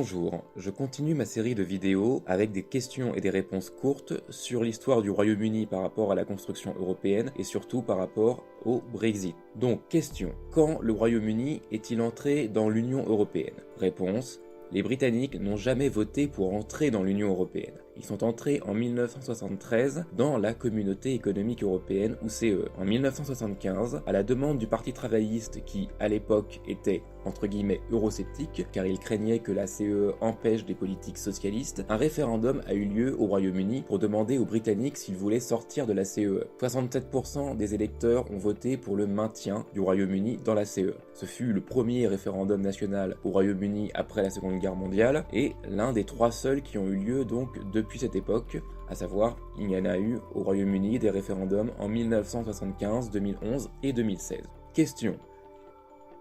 Bonjour, je continue ma série de vidéos avec des questions et des réponses courtes sur l'histoire du Royaume-Uni par rapport à la construction européenne et surtout par rapport au Brexit. Donc, question, quand le Royaume-Uni est-il entré dans l'Union européenne? Réponse, les Britanniques n'ont jamais voté pour entrer dans l'Union européenne. Ils sont entrés en 1973 dans la Communauté économique européenne ou CE. En 1975, à la demande du Parti travailliste qui, à l'époque, était entre guillemets eurosceptique, car il craignait que la CE empêche des politiques socialistes, un référendum a eu lieu au Royaume-Uni pour demander aux Britanniques s'ils voulaient sortir de la CE. 67% des électeurs ont voté pour le maintien du Royaume-Uni dans la CE. Ce fut le premier référendum national au Royaume-Uni après la Seconde Guerre mondiale, et l'un des 3 seuls qui ont eu lieu donc depuis cette époque, à savoir, il y en a eu au Royaume-Uni des référendums en 1975, 2011 et 2016. Question.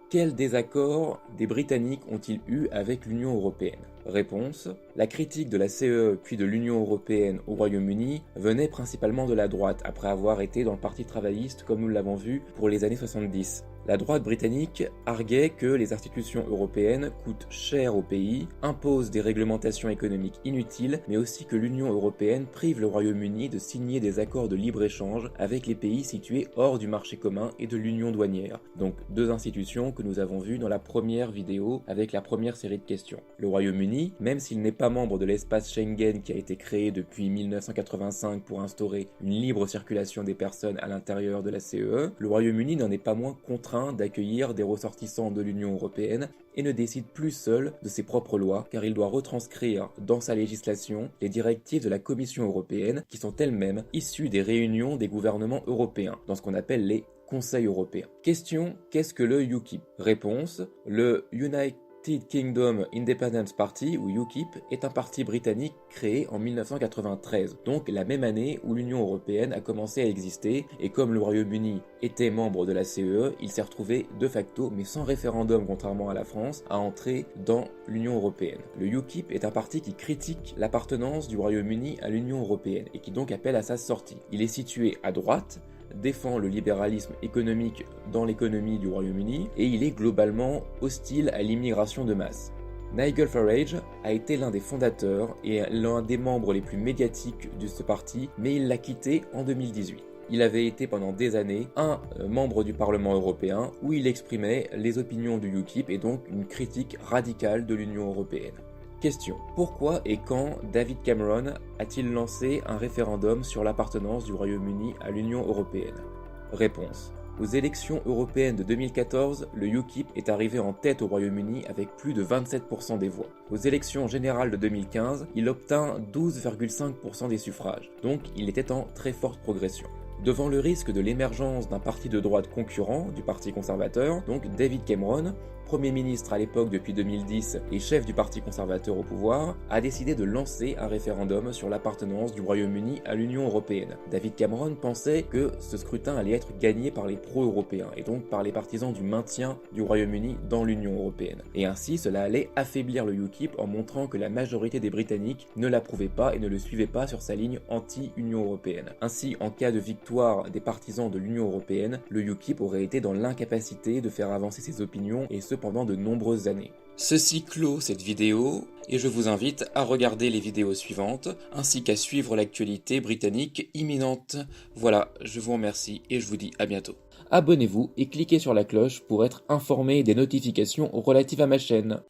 Quels désaccords des Britanniques ont-ils eu avec l'Union européenne? Réponse. La critique de la CE puis de l'Union européenne au Royaume-Uni venait principalement de la droite, après avoir été dans le Parti travailliste comme nous l'avons vu pour les années 70. La droite britannique arguait que les institutions européennes coûtent cher au pays, imposent des réglementations économiques inutiles, mais aussi que l'Union européenne prive le Royaume-Uni de signer des accords de libre-échange avec les pays situés hors du marché commun et de l'Union douanière. Donc 2 institutions que nous avons vues dans la première vidéo avec la première série de questions. Le Royaume-Uni, même s'il n'est pas membre de l'espace Schengen qui a été créé depuis 1985 pour instaurer une libre circulation des personnes à l'intérieur de la CE, le Royaume-Uni n'en est pas moins contraint d'accueillir des ressortissants de l'Union européenne et ne décide plus seul de ses propres lois, car il doit retranscrire dans sa législation les directives de la Commission européenne qui sont elles-mêmes issues des réunions des gouvernements européens, dans ce qu'on appelle les Conseils européens. Question, qu'est-ce que le UKIP? Réponse, le United Kingdom Independence Party, ou UKIP, est un parti britannique créé en 1993, donc la même année où l'Union européenne a commencé à exister, et comme le Royaume-Uni était membre de la CE, il s'est retrouvé de facto, mais sans référendum contrairement à la France, à entrer dans l'Union européenne. Le UKIP est un parti qui critique l'appartenance du Royaume-Uni à l'Union européenne, et qui donc appelle à sa sortie. Il est situé à droite, défend le libéralisme économique dans l'économie du Royaume-Uni et il est globalement hostile à l'immigration de masse. Nigel Farage a été l'un des fondateurs et l'un des membres les plus médiatiques de ce parti, mais il l'a quitté en 2018. Il avait été pendant des années un membre du Parlement européen où il exprimait les opinions du UKIP et donc une critique radicale de l'Union européenne. Question. Pourquoi et quand David Cameron a-t-il lancé un référendum sur l'appartenance du Royaume-Uni à l'Union européenne? Réponse. Aux élections européennes de 2014, le UKIP est arrivé en tête au Royaume-Uni avec plus de 27% des voix. Aux élections générales de 2015, il obtint 12,5% des suffrages, donc il était en très forte progression. Devant le risque de l'émergence d'un parti de droite concurrent, du Parti conservateur, donc David Cameron, Premier ministre à l'époque depuis 2010 et chef du Parti conservateur au pouvoir, a décidé de lancer un référendum sur l'appartenance du Royaume-Uni à l'Union européenne. David Cameron pensait que ce scrutin allait être gagné par les pro-européens et donc par les partisans du maintien du Royaume-Uni dans l'Union européenne. Et ainsi, cela allait affaiblir le UKIP en montrant que la majorité des Britanniques ne l'approuvait pas et ne le suivait pas sur sa ligne anti-Union européenne. Ainsi, en cas de victoire des partisans de l'Union européenne, le UKIP aurait été dans l'incapacité de faire avancer ses opinions et ce pendant de nombreuses années. Ceci clôt cette vidéo et je vous invite à regarder les vidéos suivantes ainsi qu'à suivre l'actualité britannique imminente. Voilà, je vous remercie et je vous dis à bientôt. Abonnez-vous et cliquez sur la cloche pour être informé des notifications relatives à ma chaîne.